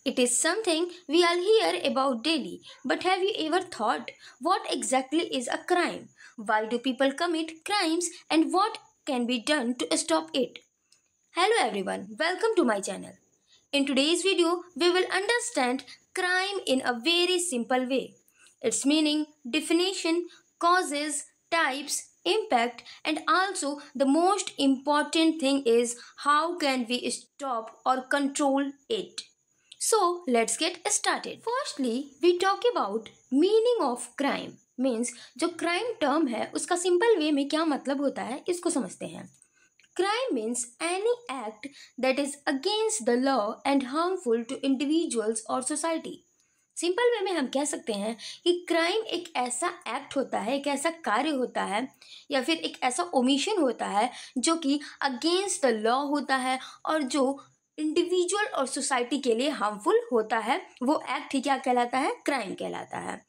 It is something we all hear about daily, but have you ever thought what exactly is a crime? Why do people commit crimes and what can be done to stop it? Hello everyone, welcome to my channel. In today's video, we will understand crime in a very simple way. Its meaning, definition, causes, types, impact, and also the most important thing is how can we stop or control it. So let's get started. Firstly, we talk about meaning of crime. Means जो crime term है उसका simple way में क्या मतलब होता है इसको समझते हैं. Crime means any act that is against the law and harmful to individuals or society. Simple way में हम कह सकते हैं कि क्राइम एक ऐसा एक्ट होता है, एक ऐसा कार्य होता है या फिर एक ऐसा ओमिशन होता है जो कि अगेंस्ट द लॉ होता है और जो इंडिविजुअल और सोसाइटी के लिए हार्मफुल होता है. वो एक्ट ही क्या कहलाता है? क्राइम कहलाता है.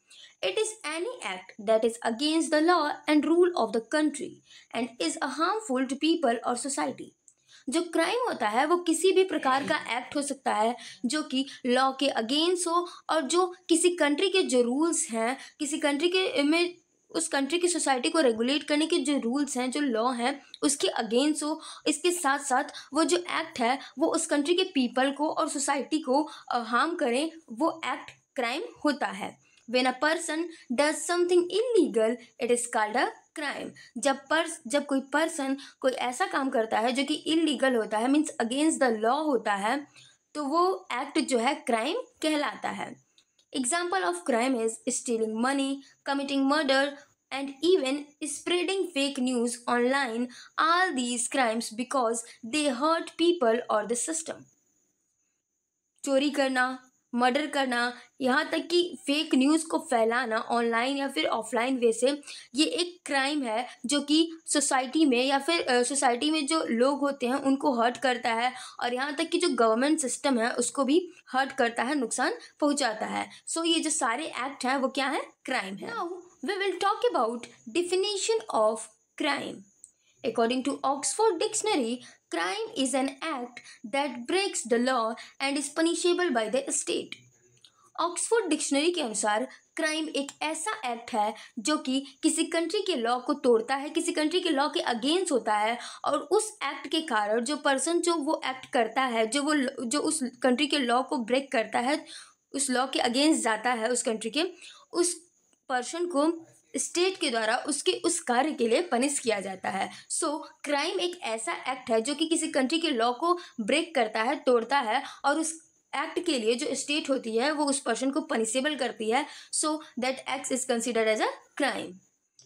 It is any act that is against the law and rule of the country and is harmful to people or society. जो क्राइम होता है वो किसी भी प्रकार का एक्ट हो सकता है जो कि लॉ के अगेंस्ट हो और जो किसी कंट्री के जो रूल्स हैं, किसी कंट्री के में उस कंट्री की सोसाइटी को रेगुलेट करने के जो रूल्स हैं, जो लॉ हैं, उसके अगेंस्ट हो. इसके साथ साथ वो जो एक्ट है वो उस कंट्री के पीपल को और सोसाइटी को हार्म करें, वो एक्ट क्राइम होता है. When a person does something illegal, it is called a crime. जब कोई पर्सन कोई ऐसा काम करता है जो कि इलीगल होता है, मीन्स अगेंस्ट द लॉ होता है, तो वो एक्ट जो है क्राइम कहलाता है. Example of crime is stealing money, committing murder and even spreading fake news online. All these crimes because they hurt people or the system. चोरी करना, मर्डर करना, यहाँ तक कि फेक न्यूज़ को फैलाना ऑनलाइन या फिर ऑफलाइन वे से, ये एक क्राइम है जो कि सोसाइटी में या फिर सोसाइटी में जो लोग होते हैं उनको हर्ट करता है और यहाँ तक कि जो गवर्नमेंट सिस्टम है उसको भी हर्ट करता है, नुकसान पहुँचाता है. सो ये जो सारे एक्ट हैं वो क्या है? क्राइम है. Now we will talk about definition of crime. According to Oxford Dictionary, crime is an act that breaks the law and is punishable by the state. Oxford dictionary के अनुसार क्राइम एक ऐसा act है जो कि किसी country के law को तोड़ता है, किसी कंट्री के लॉ के अगेंस्ट होता है और उस एक्ट के कारण जो पर्सन जो वो एक्ट करता है, जो उस कंट्री के लॉ को ब्रेक करता है, उस लॉ के अगेंस्ट जाता है उस कंट्री के, उस पर्सन को स्टेट के द्वारा उसके उस कार्य के लिए पनिश किया जाता है. सो क्राइम एक ऐसा एक्ट है जो कि किसी कंट्री के लॉ को ब्रेक करता है, तोड़ता है और उस एक्ट के लिए जो स्टेट होती है वो उस पर्सन को पनिशेबल करती है. So that act is considered as a crime.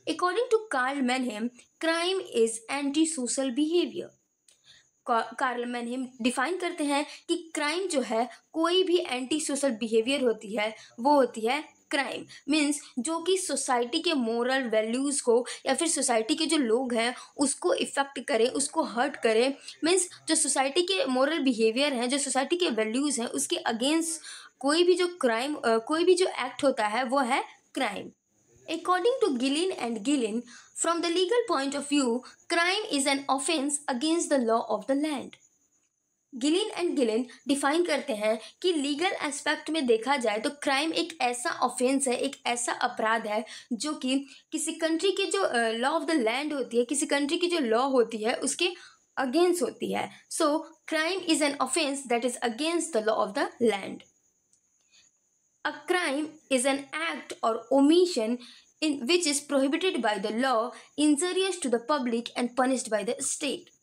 According to Karl Mannheim, crime is anti social behaviour. Karl Mannheim define करते हैं कि क्राइम जो है कोई भी एंटी सोशल बिहेवियर होती है वो होती है क्राइम. मीन्स जो कि सोसाइटी के मोरल वैल्यूज़ को या फिर सोसाइटी के जो लोग हैं उसको इफ़ेक्ट करे, उसको हर्ट करे. मीन्स जो सोसाइटी के मोरल बिहेवियर हैं, जो सोसाइटी के वैल्यूज़ हैं, उसके अगेंस्ट कोई भी जो क्राइम, कोई भी जो एक्ट होता है वो है crime. According to Gillen and Gillen, from the legal point of view, crime is an offense against the law of the land. Gillin and Gillin define करते हैं कि लीगल एस्पेक्ट में देखा जाए तो क्राइम एक ऐसा ऑफेंस है, एक ऐसा अपराध है जो कि किसी कंट्री के जो लॉ ऑफ द लैंड होती है, किसी कंट्री की जो लॉ होती है उसके अगेंस्ट होती है. So crime is an offence that is against the law of the land. A crime is an act or omission in which is prohibited by the law, injurious to the public and punished by the state.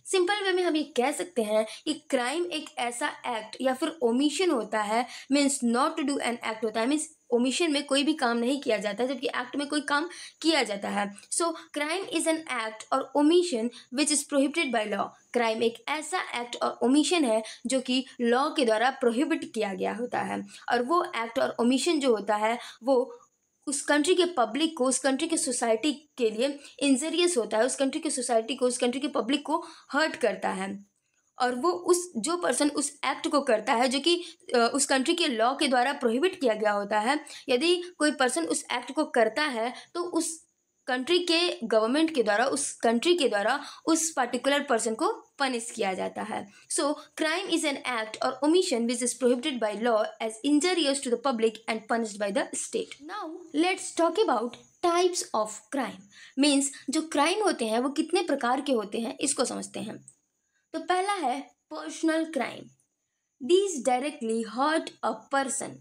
Simple way में हम ये कह सकते हैं कि crime एक ऐसा act या फिर ओमिशन होता है, means not to do an act होता है. मीन्स ओमिशन में कोई भी काम नहीं किया जाता है जबकि एक्ट में कोई काम किया जाता है. So crime is an act और omission which is prohibited by law. Crime एक ऐसा एक्ट और ओमिशन है जो कि लॉ के द्वारा प्रोहिबिट किया गया होता है और वो एक्ट और ओमिशन जो होता है वो उस कंट्री के पब्लिक को, उस कंट्री के सोसाइटी के लिए इंजरियस होता है, उस कंट्री की सोसाइटी को, उस कंट्री के पब्लिक को हर्ट करता है. और वो उस जो पर्सन उस एक्ट को करता है जो कि उस कंट्री के लॉ के द्वारा प्रोहिबिट किया गया होता है, यदि कोई पर्सन उस एक्ट को करता है तो उस कंट्री के गवर्नमेंट के द्वारा, उस कंट्री के द्वारा उस पर्टिकुलर पर्सन को पनिश किया जाता है. So crime is an act और omission which is prohibited by law as injurious to the public and punished by the state. Now let's talk about types of crime. Means जो crime होते हैं वो कितने प्रकार के होते हैं इसको समझते हैं. तो पहला है personal crime. These directly hurt a person.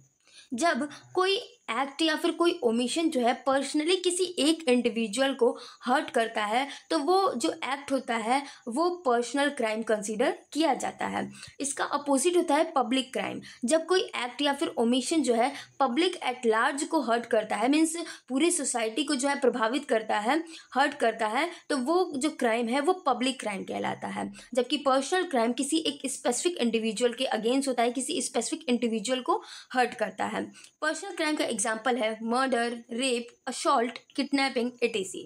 जब कोई एक्ट या फिर कोई ओमिशन जो है पर्सनली किसी एक इंडिविजुअल को हर्ट करता है तो वो जो एक्ट होता है वो पर्सनल क्राइम कंसीडर किया जाता है. इसका अपोजिट होता है पब्लिक क्राइम. जब कोई एक्ट या फिर ओमिशन जो है पब्लिक एट लार्ज को हर्ट करता है, मीन्स पूरी सोसाइटी को जो है प्रभावित करता है, हर्ट करता है, तो वो जो क्राइम है वो पब्लिक क्राइम कहलाता है. जबकि पर्सनल क्राइम किसी एक स्पेसिफिक इंडिविजुअल के अगेंस्ट होता है, किसी स्पेसिफिक इंडिविजुअल को हर्ट करता है. पर्सनल क्राइम का एग्जाम्पल है murder, rape, assault, kidnapping etc.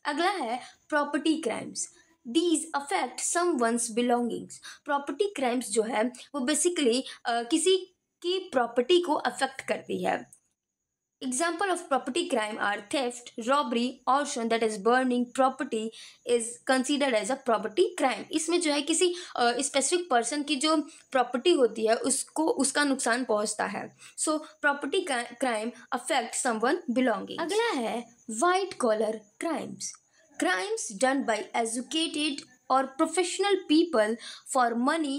अगला है property crimes. These affect someone's belongings. Property crimes जो है वो बेसिकली किसी की प्रॉपर्टी को अफेक्ट करती है. Example of property crime are theft, robbery, arson that is burning property is considered as a property crime. इसमें जो है किसी स्पेसिफिक पर्सन की जो प्रॉपर्टी होती है उसको उसका नुकसान पहुंचता है. So property crime affect someone belonging. अगला है white collar crimes. Crimes done by educated और professional people for money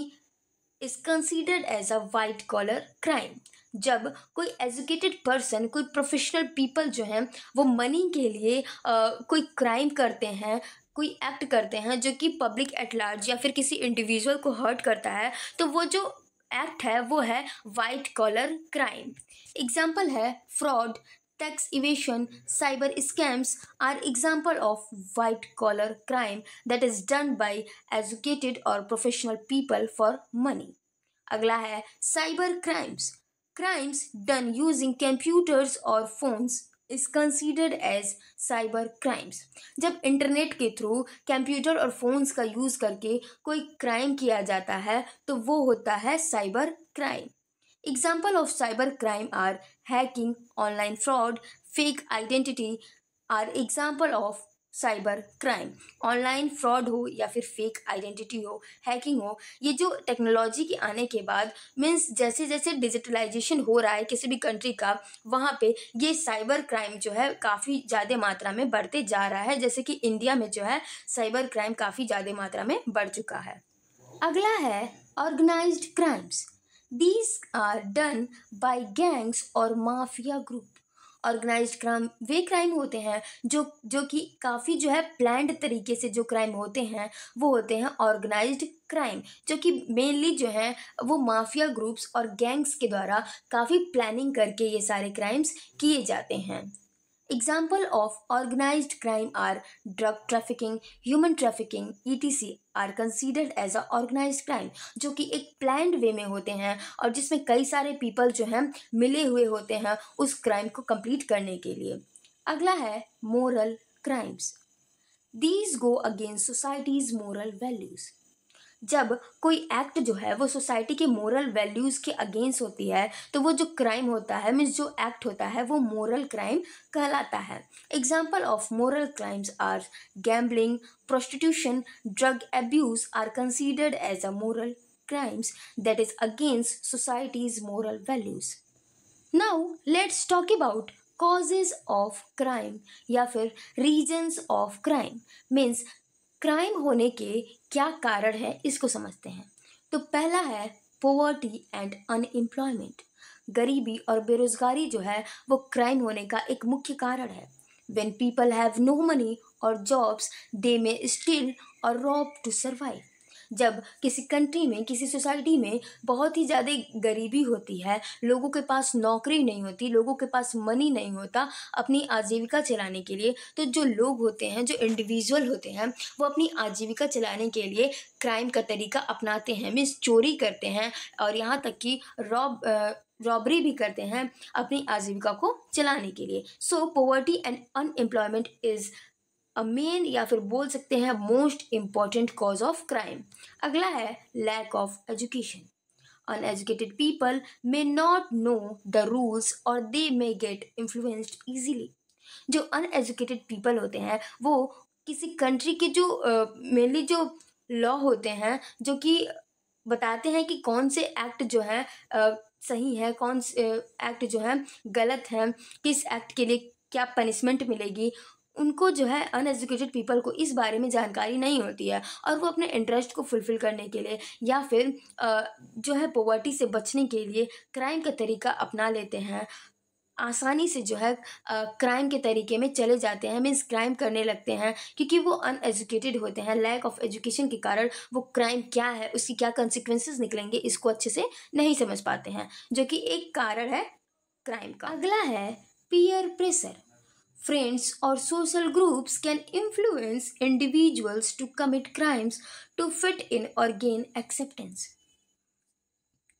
is considered as a white collar crime. जब कोई एजुकेटेड पर्सन, कोई प्रोफेशनल पीपल जो हैं वो मनी के लिए कोई क्राइम करते हैं, कोई एक्ट करते हैं जो कि पब्लिक एट लार्ज या फिर किसी इंडिविजुअल को हर्ट करता है, तो वो जो एक्ट है वो है वाइट कॉलर क्राइम. एग्जाम्पल है fraud, tax evasion, cyber scams are example of white collar crime that is done by educated और प्रोफेशनल पीपल फॉर मनी. अगला है cyber crimes. Crimes done using computers or phones is considered as cyber crimes. जब internet के through computer और phones का use करके कोई crime किया जाता है तो वो होता है cyber crime. Example of cyber crime are hacking, online fraud, fake identity are example of cyber crime. Online fraud हो या फिर फेक आइडेंटिटी हो, हैकिंग हो, ये जो टेक्नोलॉजी के आने के बाद मीन्स जैसे जैसे डिजिटलाइजेशन हो रहा है किसी भी कंट्री का, वहाँ पे ये साइबर क्राइम जो है काफ़ी ज़्यादा मात्रा में बढ़ते जा रहा है. जैसे कि इंडिया में जो है साइबर क्राइम काफ़ी ज़्यादा मात्रा में बढ़ चुका है. अगला है organised crimes. These are done by gangs और माफिया ग्रुप. ऑर्गेनाइज्ड क्राइम वे क्राइम होते हैं जो कि काफ़ी जो है प्लान्ड तरीके से जो क्राइम होते हैं वो होते हैं ऑर्गेनाइज्ड क्राइम, जो कि मेनली जो है वो माफिया ग्रुप्स और गैंग्स के द्वारा काफ़ी प्लानिंग करके ये सारे क्राइम्स किए जाते हैं. Example of organized crime are drug trafficking, human trafficking etc. are considered as a organized crime, जो कि एक planned वे में होते हैं और जिसमें कई सारे people जो हैं मिले हुए होते हैं उस क्राइम को कंप्लीट करने के लिए. अगला है moral crimes. These go against society's moral values. जब कोई एक्ट जो है वो सोसाइटी के मोरल वैल्यूज़ के अगेंस्ट होती है तो वो जो क्राइम होता है, मीन्स जो एक्ट होता है वो मोरल क्राइम कहलाता है. Example of moral crimes are gambling, prostitution, drug abuse are considered as a moral crimes that is against societies moral values. Now let's talk about causes of crime या फिर reasons of crime. Means crime होने के क्या कारण है इसको समझते हैं. तो पहला है पोवर्टी एंड अनएम्प्लॉयमेंट. गरीबी और बेरोजगारी जो है वो क्राइम होने का एक मुख्य कारण है. When people have no money और जॉब्स दे मे स्टील और रॉब टू सर्वाइव. जब किसी कंट्री में, किसी सोसाइटी में बहुत ही ज़्यादा गरीबी होती है, लोगों के पास नौकरी नहीं होती, लोगों के पास मनी नहीं होता अपनी आजीविका चलाने के लिए, तो जो लोग होते हैं, जो इंडिविजुअल होते हैं, वो अपनी आजीविका चलाने के लिए क्राइम का तरीका अपनाते हैं. मीन्स चोरी करते हैं और यहाँ तक कि रॉबरी भी करते हैं अपनी आजीविका को चलाने के लिए. So poverty and unemployment is main या फिर बोल सकते हैं most important cause of crime. अगला है lack of education. Uneducated people may not know the rules और they may get influenced easily. जो अनएजुकेटेड पीपल होते हैं वो किसी कंट्री के जो मेनली जो लॉ होते हैं जो कि बताते हैं कि कौन से एक्ट जो है सही है, कौन से एक्ट जो है गलत है, किस एक्ट के लिए क्या पनिशमेंट मिलेगी, उनको जो है अनएजुकेटेड पीपल को इस बारे में जानकारी नहीं होती है और वो अपने इंटरेस्ट को फुलफ़िल करने के लिए या फिर जो है पॉवर्टी से बचने के लिए क्राइम का तरीका अपना लेते हैं। आसानी से जो है क्राइम के तरीके में चले जाते हैं, मीन्स क्राइम करने लगते हैं क्योंकि वो अनएजुकेटेड होते हैं। लैक ऑफ एजुकेशन के कारण वो क्राइम क्या है, उसकी क्या कंसिक्वेंसेस निकलेंगे, इसको अच्छे से नहीं समझ पाते हैं, जो कि एक कारण है क्राइम का। अगला है पीयर प्रेशर। फ्रेंड्स और social groups can influence individuals to commit crimes to fit in और गेन एक्सेप्टेंस।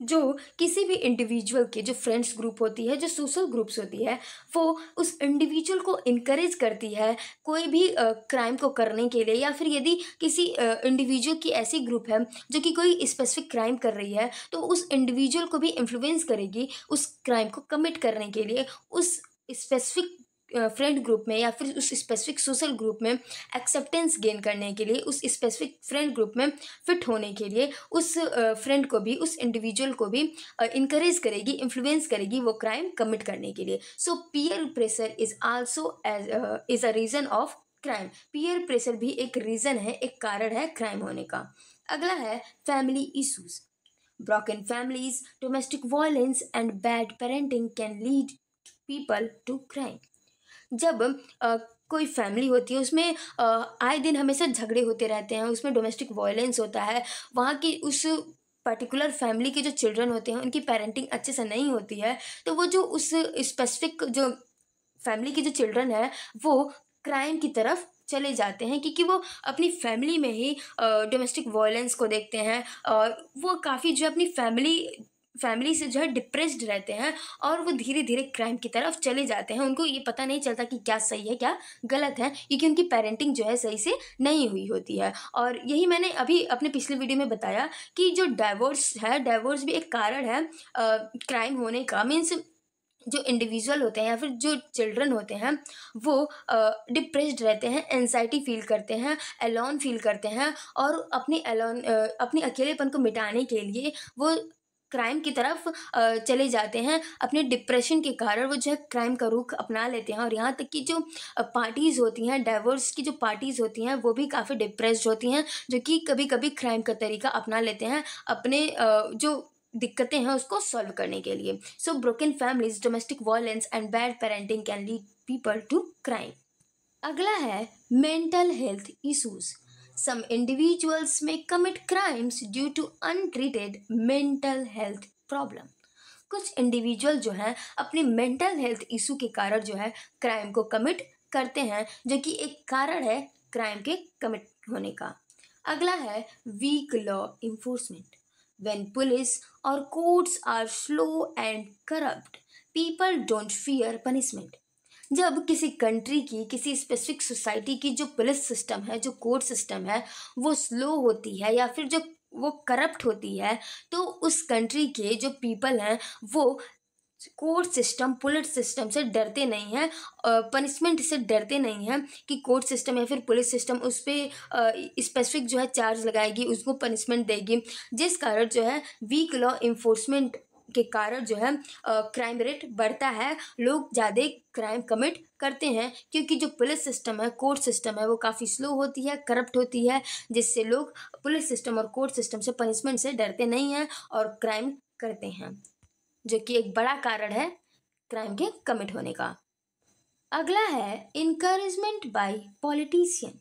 जो किसी भी इंडिविजुअल के जो फ्रेंड्स ग्रुप होती है, जो सोशल ग्रुप्स होती है, वो उस इंडिविजुअल को इनकरेज करती है कोई भी क्राइम को करने के लिए, या फिर यदि किसी इंडिविजुअल की ऐसी ग्रुप है जो कि कोई स्पेसिफिक क्राइम कर रही है तो उस इंडिविजुअल को भी इन्फ्लुएंस करेगी उस क्राइम को कमिट करने के लिए, उस स्पेसिफिक फ्रेंड ग्रुप में या फिर उस स्पेसिफिक सोशल ग्रुप में एक्सेप्टेंस गेन करने के लिए, उस स्पेसिफिक फ्रेंड ग्रुप में फिट होने के लिए उस फ्रेंड को भी, उस इंडिविजुअल को भी इनकरेज करेगी, इन्फ्लुएंस करेगी वो क्राइम कमिट करने के लिए। So peer pressure is also is a reason of crime. Peer pressure भी एक रीज़न है, एक कारण है क्राइम होने का। अगला है family issues. Broken families, domestic violence and bad parenting can lead people to crime. जब कोई फैमिली होती है उसमें आए दिन हमेशा झगड़े होते रहते हैं, उसमें डोमेस्टिक वायलेंस होता है, वहाँ की उस पर्टिकुलर फैमिली के जो चिल्ड्रन होते हैं उनकी पेरेंटिंग अच्छे से नहीं होती है, तो वो जो उस स्पेसिफिक जो फैमिली के जो चिल्ड्रन है वो क्राइम की तरफ चले जाते हैं क्योंकि वो अपनी फैमिली में ही डोमेस्टिक वायलेंस को देखते हैं और वो काफ़ी जो है अपनी फैमिली से जो है डिप्रेस्ड रहते हैं और वो धीरे धीरे क्राइम की तरफ चले जाते हैं। उनको ये पता नहीं चलता कि क्या सही है क्या गलत है, क्योंकि उनकी पेरेंटिंग जो है सही से नहीं हुई होती है। और यही मैंने अभी अपने पिछले वीडियो में बताया कि जो डाइवोर्स है, डाइवोर्स भी एक कारण है क्राइम होने का। मीन्स जो इंडिविजुअल होते हैं या फिर जो चिल्ड्रन होते हैं वो डिप्रेस्ड रहते हैं, एनजाइटी फील करते हैं, अलोन फील करते हैं और अपनी अकेलेपन को मिटाने के लिए वो क्राइम की तरफ चले जाते हैं। अपने डिप्रेशन के कारण वो जो है क्राइम का रुख अपना लेते हैं और यहाँ तक कि जो पार्टीज़ होती हैं, डाइवोर्स की जो पार्टीज़ होती हैं वो भी काफ़ी डिप्रेस्ड होती हैं, जो कि कभी कभी क्राइम का तरीका अपना लेते हैं अपने जो दिक्कतें हैं उसको सॉल्व करने के लिए। So broken families, domestic violence and bad parenting can lead people to crime. अगला है mental health issues. Some individuals may commit crimes due to untreated mental health problem. कुछ इंडिविजुअल जो हैं अपनी मेंटल हेल्थ इशू के कारण जो है क्राइम को कमिट करते हैं, जो कि एक कारण है क्राइम के कमिट होने का। अगला है weak law enforcement. When police or courts are slow and corrupt, people don't fear punishment. जब किसी कंट्री की, किसी स्पेसिफिक सोसाइटी की जो पुलिस सिस्टम है, जो कोर्ट सिस्टम है, वो स्लो होती है या फिर जो वो करप्ट होती है, तो उस कंट्री के जो पीपल हैं वो कोर्ट सिस्टम, पुलिस सिस्टम से डरते नहीं हैं, पनिशमेंट से डरते नहीं हैं कि कोर्ट सिस्टम या फिर पुलिस सिस्टम उस पर स्पेसिफिक जो है चार्ज लगाएगी, उसको पनिशमेंट देगी, जिस कारण जो है वीक लॉ इन्फोर्समेंट के कारण जो है क्राइम रेट बढ़ता है, लोग ज़्यादा क्राइम कमिट करते हैं क्योंकि जो पुलिस सिस्टम है, कोर्ट सिस्टम है, वो काफ़ी स्लो होती है, करप्ट होती है, जिससे लोग पुलिस सिस्टम और कोर्ट सिस्टम से पनिशमेंट से डरते नहीं हैं और क्राइम करते हैं, जो कि एक बड़ा कारण है क्राइम के कमिट होने का। अगला है encouragement by politician.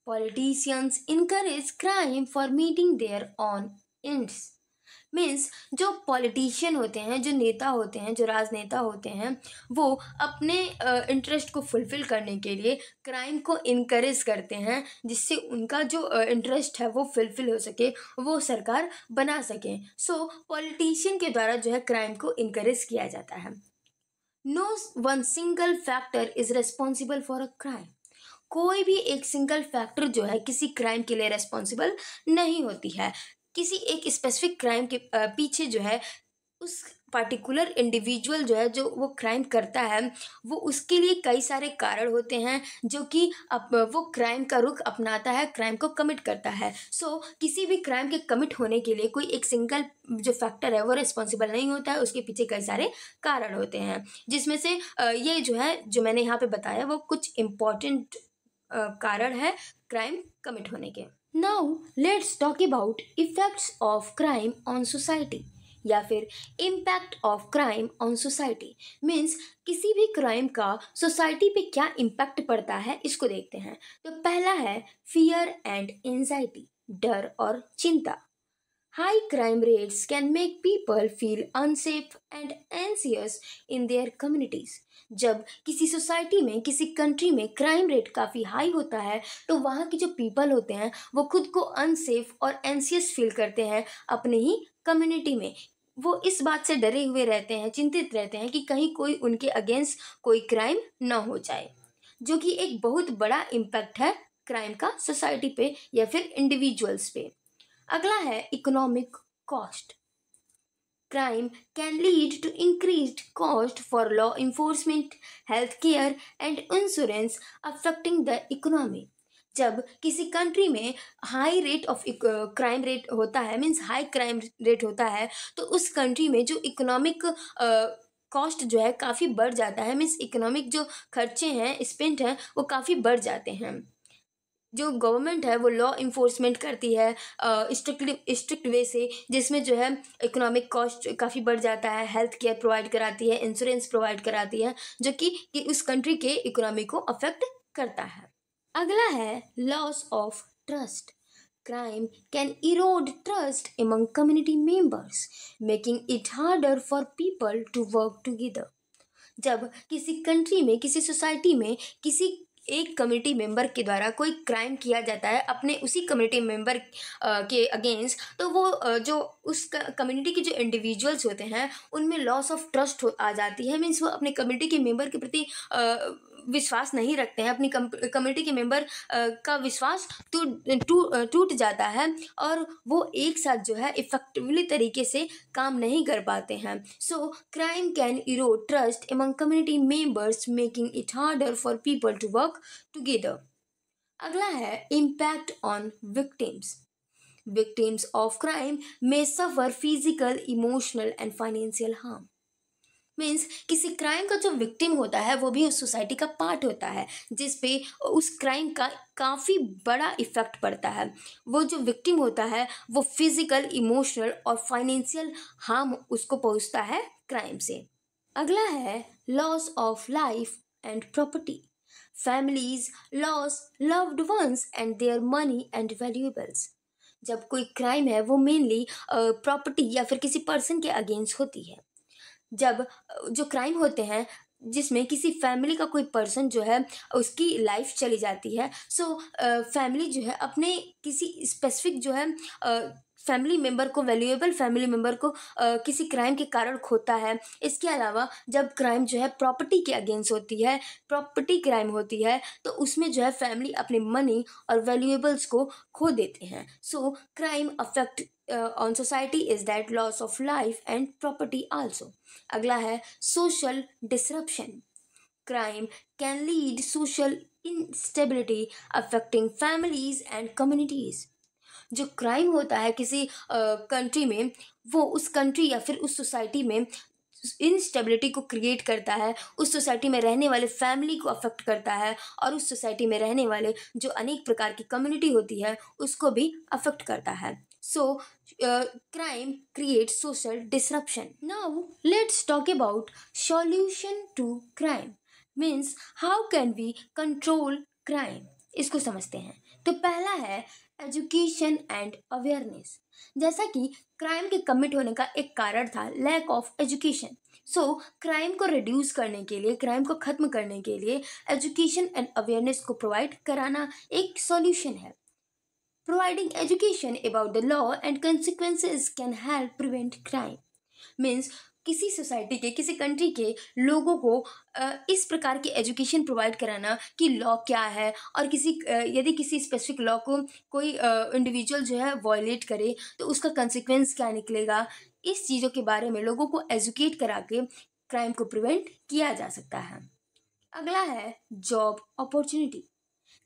Politicians encourage crime for meeting their own ends. Means जो पॉलिटिशियन होते हैं, जो नेता होते हैं, जो राजनेता होते हैं, वो अपने इंटरेस्ट को फुलफिल करने के लिए क्राइम को इनकरेज करते हैं, जिससे उनका जो इंटरेस्ट है वो फुलफिल हो सके, वो सरकार बना सके। सो पॉलिटिशियन के द्वारा जो है क्राइम को इनकरेज किया जाता है। No one single factor is responsible for a crime. कोई भी एक सिंगल फैक्टर जो है किसी क्राइम के लिए रेस्पॉन्सिबल नहीं होती है। किसी एक स्पेसिफिक क्राइम के पीछे जो है उस पार्टिकुलर इंडिविजुअल जो है जो वो क्राइम करता है, वो उसके लिए कई सारे कारण होते हैं जो कि वो क्राइम का रुख अपनाता है, क्राइम को कमिट करता है। किसी भी क्राइम के कमिट होने के लिए कोई एक सिंगल जो फैक्टर है वो रिस्पॉन्सिबल नहीं होता है, उसके पीछे कई सारे कारण होते हैं, जिसमें से ये जो है जो मैंने यहाँ पे बताया वो कुछ इम्पोर्टेंट कारण है क्राइम कमिट होने के। Now let's talk about effects of crime on society, या फिर impact of crime on society. Means किसी भी क्राइम का सोसाइटी पे क्या इम्पैक्ट पड़ता है इसको देखते हैं। तो पहला है फियर एंड एंजाइटी, डर और चिंता। High crime rates can make people feel unsafe and anxious in their communities. जब किसी सोसाइटी में, किसी कंट्री में क्राइम रेट काफ़ी हाई होता है तो वहाँ की जो पीपल होते हैं वो खुद को अनसेफ और एंसियस फील करते हैं अपने ही कम्युनिटी में। वो इस बात से डरे हुए रहते हैं, चिंतित रहते हैं कि कहीं कोई उनके अगेंस्ट कोई क्राइम ना हो जाए, जो कि एक बहुत बड़ा इम्पैक्ट है क्राइम का सोसाइटी पे या फिर इंडिविजुअल्स पे। अगला है economic cost. Crime can lead to increased cost for law enforcement, health care and insurance, affecting the economy. जब किसी कंट्री में high rate of crime rate होता है, मीन्स हाई क्राइम रेट होता है, तो उस कंट्री में जो इकोनॉमिक कॉस्ट जो है काफ़ी बढ़ जाता है। मीन्स इकोनॉमिक जो खर्चे हैं, स्पेंड हैं, वो काफ़ी बढ़ जाते हैं। जो गवर्नमेंट है वो लॉ इन्फोर्समेंट करती है स्ट्रिक्ट वे से, जिसमें जो है इकोनॉमिक कॉस्ट काफ़ी बढ़ जाता है, हेल्थ केयर प्रोवाइड कराती है, इंश्योरेंस प्रोवाइड कराती है, जो कि उस कंट्री के इकोनॉमी को अफेक्ट करता है। अगला है loss of trust. Crime can Erode trust among community members, making it harder for people to work together. जब किसी कंट्री में, किसी सोसाइटी में किसी एक कम्युनिटी मेंबर के द्वारा कोई क्राइम किया जाता है अपने उसी कम्युनिटी मेंबर के अगेंस्ट, तो वो जो उस कम्युनिटी के जो इंडिविजुअल्स होते हैं उनमें लॉस ऑफ ट्रस्ट आ जाती है। मीन्स वो अपने कम्युनिटी के मेंबर के प्रति विश्वास नहीं रखते हैं, अपनी कम्युनिटी के मेंबर का विश्वास टूट जाता है और वो एक साथ जो है इफेक्टिवली तरीके से काम नहीं कर पाते हैं। Crime can Erode trust among community members, making it harder for people to work together. अगला है impact on victims. Victims of crime may suffer physical, emotional and financial harm. Means किसी क्राइम का जो विक्टिम होता है वो भी उस सोसाइटी का पार्ट होता है, जिस पे उस क्राइम का काफ़ी बड़ा इफेक्ट पड़ता है। वो जो विक्टिम होता है वो फिजिकल, इमोशनल और फाइनेंशियल हार्म उसको पहुंचता है क्राइम से। अगला है loss of life and property. Families loss loved ones and their money and valuables. जब कोई क्राइम है वो मेनली प्रॉपर्टी या फिर किसी पर्सन के अगेंस्ट होती है। जब जो क्राइम होते हैं जिसमें किसी फैमिली का कोई पर्सन जो है उसकी लाइफ चली जाती है, फैमिली जो है अपने किसी स्पेसिफिक जो है फैमिली मेम्बर को, वैल्यूएबल फैमिली मेम्बर को किसी क्राइम के कारण खोता है। इसके अलावा जब क्राइम जो है प्रॉपर्टी के अगेंस्ट होती है, प्रॉपर्टी क्राइम होती है, तो उसमें जो है फैमिली अपने मनी और वैल्यूएबल्स को खो देते हैं। Crime affect on society is that loss of life and property also. अगला है social disruption. Crime can lead social instability affecting families and communities. जो क्राइम होता है किसी कंट्री में, वो उस कंट्री या फिर उस सोसाइटी में इंस्टेबिलिटी को क्रिएट करता है, उस सोसाइटी में रहने वाले फैमिली को अफेक्ट करता है और उस सोसाइटी में रहने वाले जो अनेक प्रकार की कम्युनिटी होती है उसको भी अफेक्ट करता है। Crime creates social disruption. Now let's talk about solution to crime. Means how can we control crime? इसको समझते हैं। तो पहला है एजुकेशन एंड अवेयरनेस। जैसा कि क्राइम के कमिट होने का एक कारण था लैक ऑफ एजुकेशन, क्राइम को रिड्यूस करने के लिए, क्राइम को खत्म करने के लिए एजुकेशन एंड अवेयरनेस को प्रोवाइड कराना एक सॉल्यूशन है। Providing education about the law and consequences can help prevent crime. Means किसी सोसाइटी के, किसी कंट्री के लोगों को इस प्रकार की एजुकेशन प्रोवाइड कराना कि लॉ क्या है और यदि किसी स्पेसिफिक लॉ को कोई इंडिविजुअल जो है वायलेट करे तो उसका कंसिक्वेंस क्या निकलेगा, इस चीज़ों के बारे में लोगों को एजुकेट करा के क्राइम को प्रिवेंट किया जा सकता है। अगला है जॉब अपॉर्चुनिटी।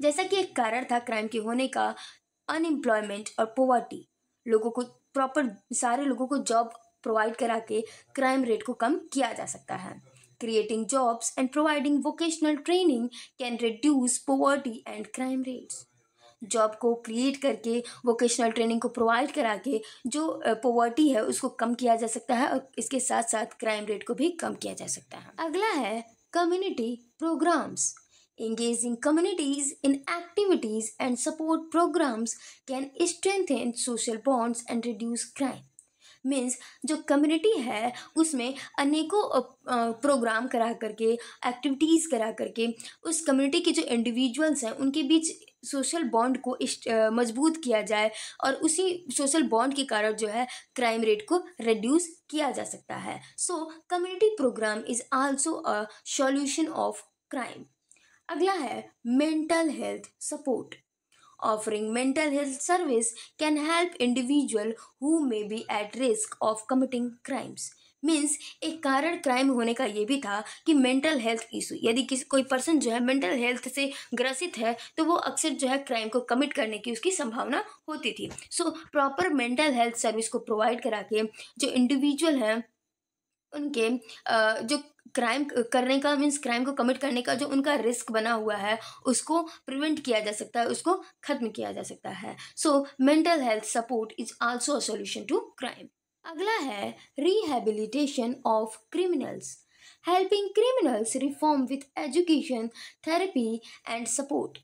जैसा कि एक कारण था क्राइम के होने का अनएम्प्लॉयमेंट और पोवर्टी, लोगों को प्रॉपर सारे लोगों को जॉब प्रोवाइड करा के क्राइम रेट को कम किया जा सकता है। Creating jobs and providing vocational training can reduce poverty and crime rates. Job को क्रिएट करके वोकेशनल ट्रेनिंग को प्रोवाइड करा के जो पोवर्टी है उसको कम किया जा सकता है और इसके साथ साथ क्राइम रेट को भी कम किया जा सकता है। अगला है community programmes. Engaging communities in activities and support programs can strengthen social bonds and reduce crime. Means जो कम्युनिटी है उसमें अनेकों प्रोग्राम करा करके एक्टिविटीज़ करा करके उस कम्युनिटी के जो इंडिविजुअल्स हैं उनके बीच सोशल बॉन्ड को मजबूत किया जाए और उसी सोशल बॉन्ड के कारण जो है क्राइम रेट को रिड्यूस किया जा सकता है। So community programme is also a solution of crime. अगला है mental health support. Offering mental health service can help individual who may be at risk of committing crimes. Means एक कारण crime होने का ये भी था कि मेंटल हेल्थ इशू, यदि किसी कोई पर्सन जो है मेंटल हेल्थ से ग्रसित है तो वो अक्सर जो है क्राइम को कमिट करने की उसकी संभावना होती थी। So proper mental health service को प्रोवाइड करा के जो इंडिविजुअल हैं उनके जो क्राइम करने का मीन्स क्राइम को कमिट करने का जो उनका रिस्क बना हुआ है उसको प्रिवेंट किया जा सकता है, उसको खत्म किया जा सकता है। So mental health support is also a solution to crime. अगला है rehabilitation of criminals. Helping criminals reform with education, therapy and support.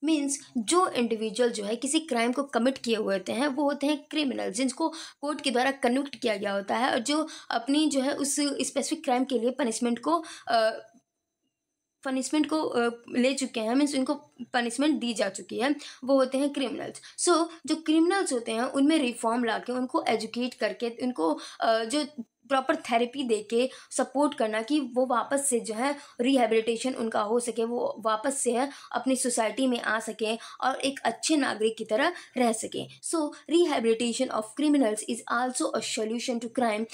Means जो इंडिविजुअल जो है किसी क्राइम को कमिट किए हुए होते हैं वो होते हैं क्रिमिनल, जिनको कोर्ट के द्वारा कन्विक्ट किया गया होता है और जो अपनी जो है उस स्पेसिफिक क्राइम के लिए पनिशमेंट को ले चुके हैं, मीन्स उनको पनिशमेंट दी जा चुकी है, वो होते हैं क्रिमिनल्स। सो जो क्रिमिनल्स होते हैं उनमें रिफॉर्म ला के उनको एजुकेट करके उनको जो प्रॉपर थेरेपी दे के सपोर्ट करना कि वो वापस से जो है रिहेबिलिटेशन उनका हो सके, वो वापस से है अपनी सोसाइटी में आ सकें और एक अच्छे नागरिक की तरह रह सकें। So rehabilitation of criminals is also a solution to crime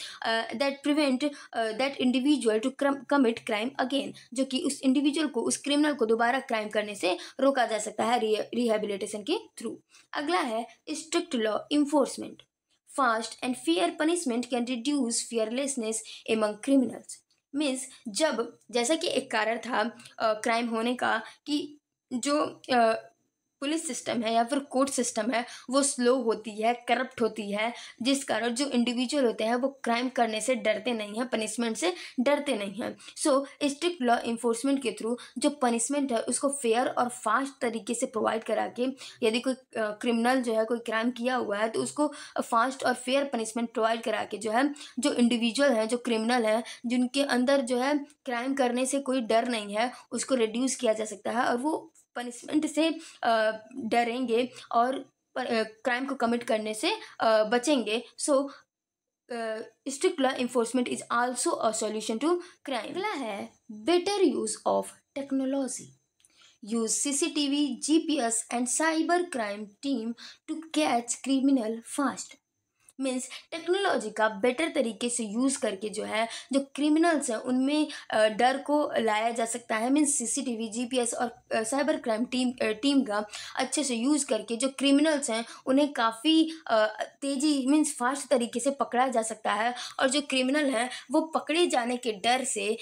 that prevent that individual to commit crime again, जो कि उस इंडिविजुअल को, उस क्रिमिनल को दोबारा क्राइम करने से रोका जा सकता है रिहेबिलिटेशन के थ्रू। अगला है strict law enforcement. Fast and fair punishment can reduce fearlessness among criminals. Means जब जैसा कि एक कारण था क्राइम होने का कि जो पुलिस सिस्टम है या फिर कोर्ट सिस्टम है वो स्लो होती है, करप्ट होती है, जिस कारण जो इंडिविजुअल होते हैं वो क्राइम करने से डरते नहीं हैं, पनिशमेंट से डरते नहीं हैं। सो स्ट्रिक्ट लॉ इन्फोर्समेंट के थ्रू जो पनिशमेंट है उसको फेयर और फास्ट तरीके से प्रोवाइड करा के, यदि कोई क्रिमिनल जो है कोई क्राइम किया हुआ है तो उसको फास्ट और फेयर पनिशमेंट प्रोवाइड करा के जो है जो इंडिविजुअल हैं, जो क्रिमिनल हैं, जिनके अंदर जो है क्राइम करने से कोई डर नहीं है, उसको रिड्यूस किया जा सकता है और वो पनिशमेंट से डरेंगे और क्राइम को कमिट करने से बचेंगे। So strict law enforcement is also a solution to crime. अगला है better use of technology. Use CCTV, GPS and cyber crime team to catch criminal fast. Means technology का बेटर तरीके से यूज़ करके जो है जो क्रिमिनल्स हैं उनमें डर को लाया जा सकता है। मीन्स सीसीटीवी, जीपीएस और साइबर क्राइम टीम का अच्छे से यूज़ करके जो क्रिमिनल्स हैं उन्हें काफ़ी तेज़ी मीन्स फास्ट तरीके से पकड़ा जा सकता है और जो क्रिमिनल हैं वो पकड़े जाने के डर से,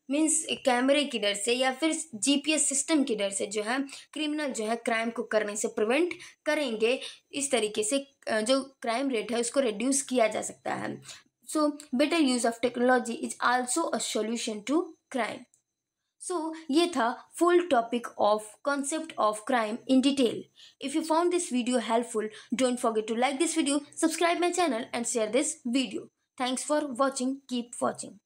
मीन्स कैमरे की डर से या फिर जीपीएस सिस्टम की डर से जो है क्रिमिनल जो है क्राइम को करने से प्रिवेंट करेंगे। इस तरीके से जो क्राइम रेट है उसको रिड्यूस किया जा सकता है। So better use of technology is also a solution to crime. So ये था full topic of concept of crime in detail. If you found this video helpful, don't forget to like this video, subscribe my channel and share this video. Thanks for watching, keep watching.